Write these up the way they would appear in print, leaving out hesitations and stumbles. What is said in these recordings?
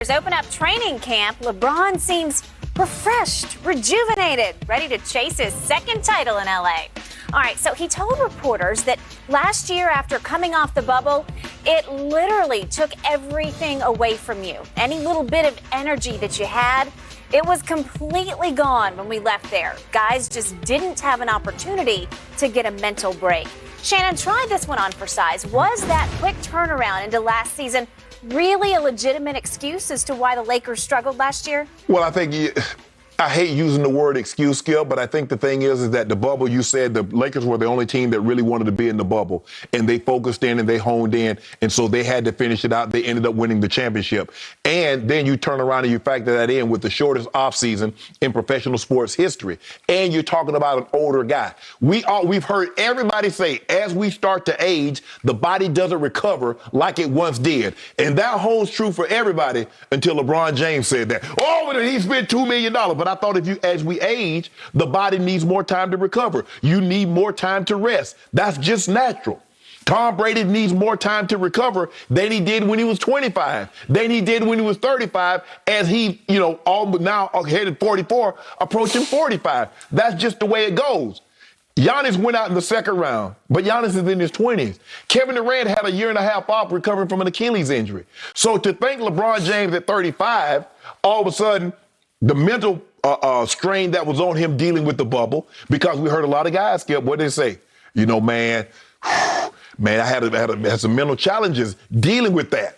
Open up training camp, LeBron seems refreshed, rejuvenated, ready to chase his second title in LA. All right, so he told reporters that last year after coming off the bubble, it literally took everything away from you. Any little bit of energy that you had, it was completely gone when we left there. Guys just didn't have an opportunity to get a mental break. Shannon, try this one on for size. Was that quick turnaround into last season really a legitimate excuse as to why the Lakers struggled last year? Well, I think I hate using the word excuse, Skip, but I think the thing is that the bubble, you said the Lakers were the only team that really wanted to be in the bubble, and they focused in and they honed in, and so they had to finish it out. They ended up winning the championship. And then you turn around and you factor that in with the shortest offseason in professional sports history, and you're talking about an older guy. We've heard everybody say, as we start to age, the body doesn't recover like it once did, and that holds true for everybody until LeBron James said that. Oh, but he spent $2 million. But I thought as we age, the body needs more time to recover. You need more time to rest. That's just natural. Tom Brady needs more time to recover than he did when he was 25, than he did when he was 35, as he, now headed 44, approaching 45. That's just the way it goes. Giannis went out in the second round, but Giannis is in his 20s. Kevin Durant had a year and a half off recovering from an Achilles injury. So to think LeBron James at 35, all of a sudden, the mental strain that was on him dealing with the bubble, because we heard a lot of guys, Skip, what did they say? Man, I had some mental challenges dealing with that.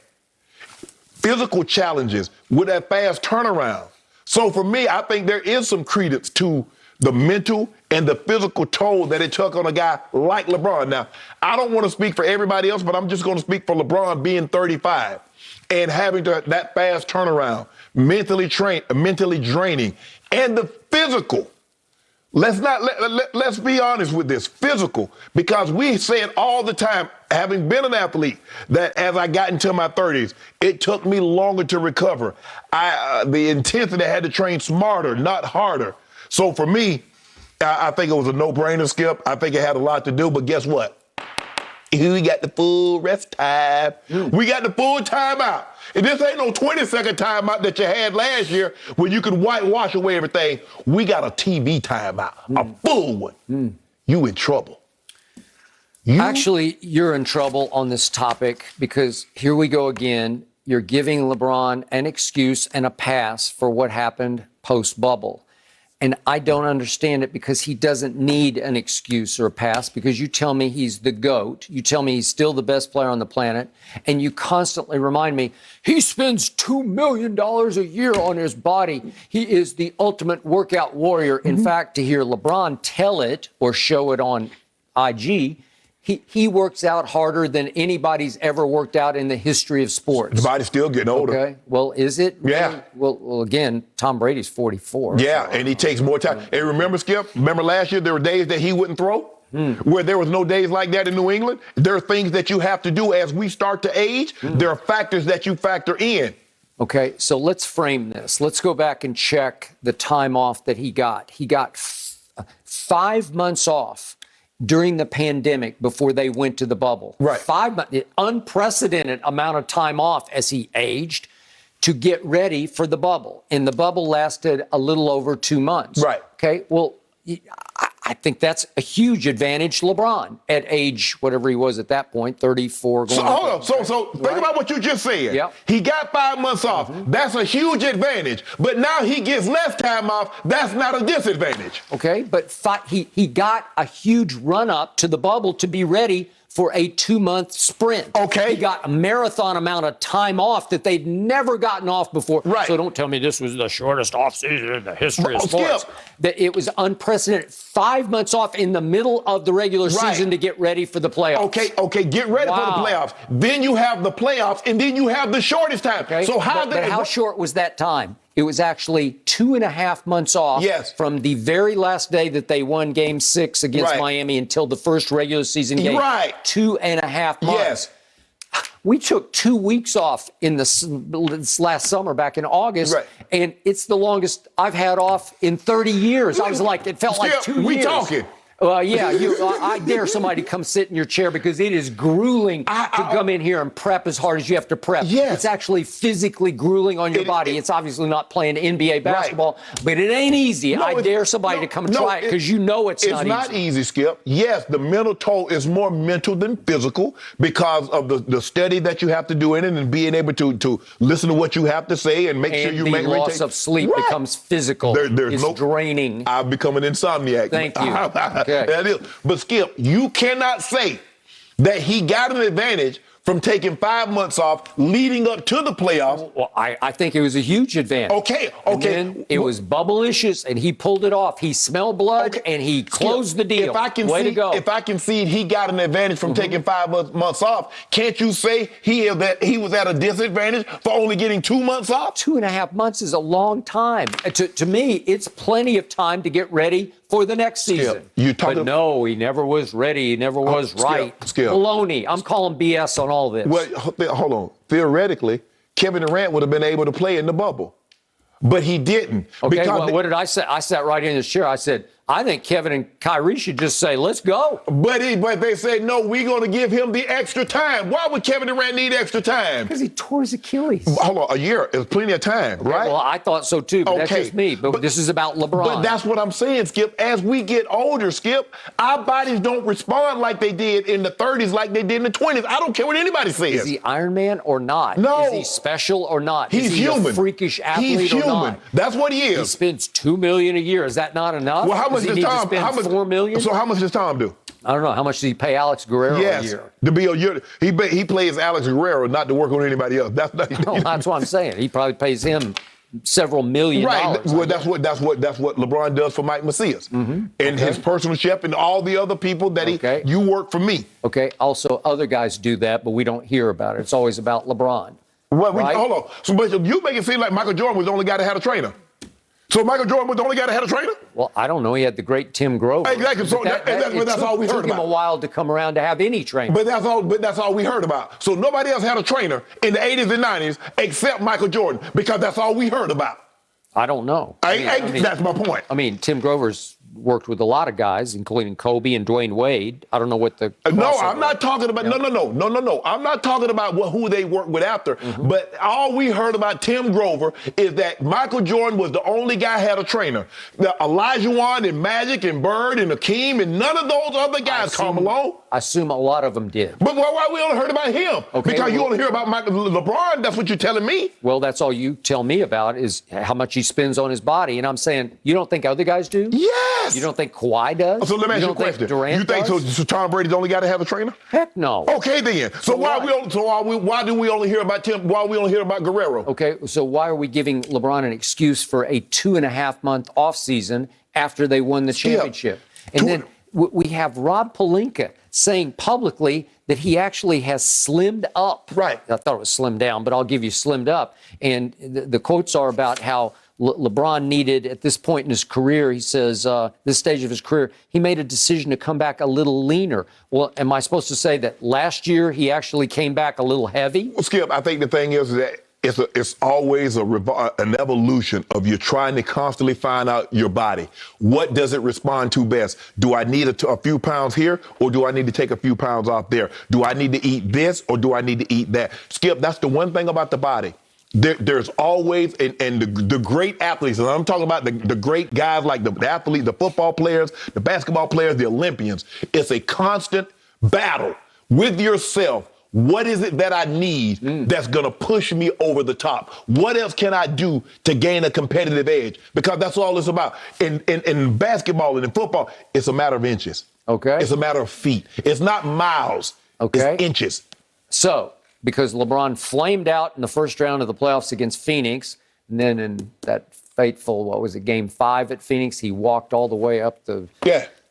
Physical challenges with that fast turnaround. So for me, I think there is some credence to the mental and the physical toll that it took on a guy like LeBron. Now, I don't want to speak for everybody else, but I'm just going to speak for LeBron being 35 and having that fast turnaround, mentally draining, and the physical. Let's be honest with this, physical, because we say it all the time, having been an athlete, that as I got into my 30s, it took me longer to recover. The intensity, I had to train smarter, not harder. So for me, I think it was a no-brainer, Skip. I think it had a lot to do, but guess what? We got the full rest time. We got the full timeout. And this ain't no 20-second timeout that you had last year when you could whitewash away everything. We got a TV timeout, a full one. You in trouble. Actually, you're in trouble on this topic because here we go again. You're giving LeBron an excuse and a pass for what happened post-bubble. And I don't understand it because he doesn't need an excuse or a pass, because you tell me he's the GOAT. You tell me he's still the best player on the planet. And you constantly remind me he spends $2 million a year on his body. He is the ultimate workout warrior. In fact, to hear LeBron tell it or show it on IG, he works out harder than anybody's ever worked out in the history of sports. The body's still getting older. Okay. Well, is it? Yeah. Well, again, Tom Brady's 44. Yeah, and he takes more time. And remember, Skip, last year there were days that he wouldn't throw? Where there was no days like that in New England? There are things that you have to do as we start to age. There are factors that you factor in. Okay, so let's frame this. Let's go back and check the time off that he got. He got 5 months off during the pandemic before they went to the bubble. Right. 5 months, unprecedented amount of time off as he aged to get ready for the bubble. And the bubble lasted a little over 2 months. Right. Okay, well, I think that's a huge advantage. LeBron at age, whatever he was at that point, 34. So hold on. So think about what you just said. Yep. He got 5 months off. That's a huge advantage. But now he gets less time off. That's not a disadvantage. Okay, but he got a huge run up to the bubble to be ready for a 2-month sprint. Okay. He got a marathon amount of time off that they'd never gotten off before. Right. So don't tell me this was the shortest offseason in the history of sports. Skip. That it was unprecedented. 5 months off in the middle of the regular season to get ready for the playoffs. Okay, get ready for the playoffs. Then you have the playoffs, and then you have the shortest time. Okay. So but how short was that time? It was actually 2.5 months off from the very last day that they won Game 6 against Miami until the first regular season game. 2.5 months. Yes. We took 2 weeks off in this last summer back in August, and it's the longest I've had off in 30 years. I was like, it felt like 2 years. We talking. Yeah, I dare somebody to come sit in your chair because it is grueling to come in here and prep as hard as you have to prep. Yes. It's actually physically grueling on your body. It's obviously not playing NBA basketball, but it ain't easy. I dare somebody to come try it because you know it's not easy. It's not easy, Skip. Yes, the mental toll is more mental than physical because of the study that you have to do in it and being able to listen to what you have to say and make sure you make the loss of sleep becomes physical. It's draining. I've become an insomniac. Thank you. Okay. That is. But Skip, you cannot say that he got an advantage from taking 5 months off leading up to the playoffs. Well, I think it was a huge advantage. Okay. And then it was bubble-licious, and he pulled it off. He smelled blood, and he closed the deal. Way to go. If I concede he got an advantage from taking 5 months off, can't you say he was at a disadvantage for only getting 2 months off? 2.5 months is a long time. To me, it's plenty of time to get ready for the next season. But no, he never was ready. He never was right. Baloney. I'm calling BS on all this. Well, hold on. Theoretically, Kevin Durant would have been able to play in the bubble, but he didn't. Okay, what did I say? I sat right in this chair. I said, I think Kevin and Kyrie should just say, let's go. But they said, no, we're going to give him the extra time. Why would Kevin Durant need extra time? Because he tore his Achilles. Hold on, a year is plenty of time, right? Well, I thought so too, but that's just me. But this is about LeBron. But that's what I'm saying, Skip. As we get older, Skip, our bodies don't respond like they did in the 30s, like they did in the 20s. I don't care what anybody says. Is he Iron Man or not? No. Is he special or not? He's is he human. A freakish athlete He's human. or not? That's what he is. He spends $2 million a year. Is that not enough? Well, how much does he need to spend $4 million? So how much does Tom do? I don't know. How much does he pay Alex Guerrero a year? To be a year. He plays Alex Guerrero not to work on anybody else. That's what I'm saying. He probably pays him several $million. Right. Well, that's what LeBron does for Mike Macias and his personal chef and all the other people that you work for me. Okay. Also, other guys do that, but we don't hear about it. It's always about LeBron. Well, hold on. So, but you make it seem like Michael Jordan was the only guy that had a trainer. So Michael Jordan was the only guy that had a trainer? Well, I don't know. He had the great Tim Grover. Exactly. So that's all we heard about. It took him a while to come around to have any trainer. But that's all we heard about. So nobody else had a trainer in the 80s and 90s except Michael Jordan because that's all we heard about. I don't know. That's my point. I mean, Tim Grover's worked with a lot of guys, including Kobe and Dwayne Wade. I don't know what the... No, I'm not talking about... No. I'm not talking about who they worked with after. But all we heard about Tim Grover is that Michael Jordan was the only guy who had a trainer. Olajuwon and Magic and Bird and Akeem and none of those other guys come along. I assume a lot of them did. But why we only heard about him? Because you only hear about LeBron. That's what you're telling me. Well, that's all you tell me about is how much he spends on his body. And I'm saying, you don't think other guys do? Yes. You don't think Kawhi does? So let me ask you a question. You think so Tom Brady's the only guy to have a trainer? Heck no. Okay then. So why do we only hear about Tim? Why we only hear about Guerrero? Okay, so why are we giving LeBron an excuse for a 2.5-month offseason after they won the championship? And then we have Rob Pelinka saying publicly that he actually has slimmed up. Right. I thought it was slimmed down, but I'll give you slimmed up. And the quotes are about how LeBron needed, at this point in his career, he says, this stage of his career, he made a decision to come back a little leaner. Well, am I supposed to say that last year he actually came back a little heavy? Well, Skip, I think the thing is that it's always an evolution of you trying to constantly find out your body. What does it respond to best? Do I need a few pounds here or do I need to take a few pounds off there? Do I need to eat this or do I need to eat that? Skip, that's the one thing about the body. There's always, and the great athletes, and I'm talking about the great guys like the athletes, the football players, the basketball players, the Olympians. It's a constant battle with yourself. What is it that I need that's going to push me over the top? What else can I do to gain a competitive edge? Because that's all it's about. In basketball and in football, it's a matter of inches. Okay. It's a matter of feet. It's not miles. Okay. It's inches. So, because LeBron flamed out in the first round of the playoffs against Phoenix, and then in that fateful, Game 5 at Phoenix, he walked all the way up the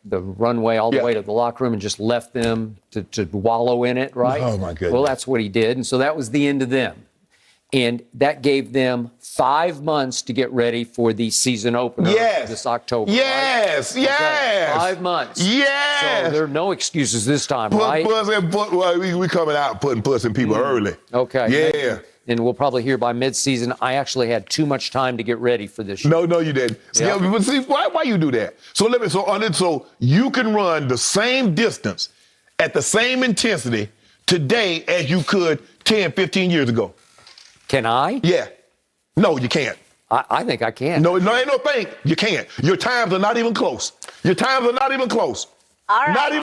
runway all the way to the locker room and just left them to wallow in it, right? Oh, my goodness. Well, that's what he did, and so that was the end of them. And that gave them 5 months to get ready for the season opener this October. Yes, right? yes. Okay. 5 months. Yes. So there are no excuses this time, right? We coming out putting puss in people early. Okay. Yeah. and we'll probably hear by midseason, I actually had too much time to get ready for this year. No, you didn't. Yeah. But see, why you do that? So you can run the same distance at the same intensity today as you could 10, 15 years ago. Can I? Yeah. No, you can't. I think I can. No, ain't no thing. You can't. Your times are not even close. Your times are not even close. All right. Not even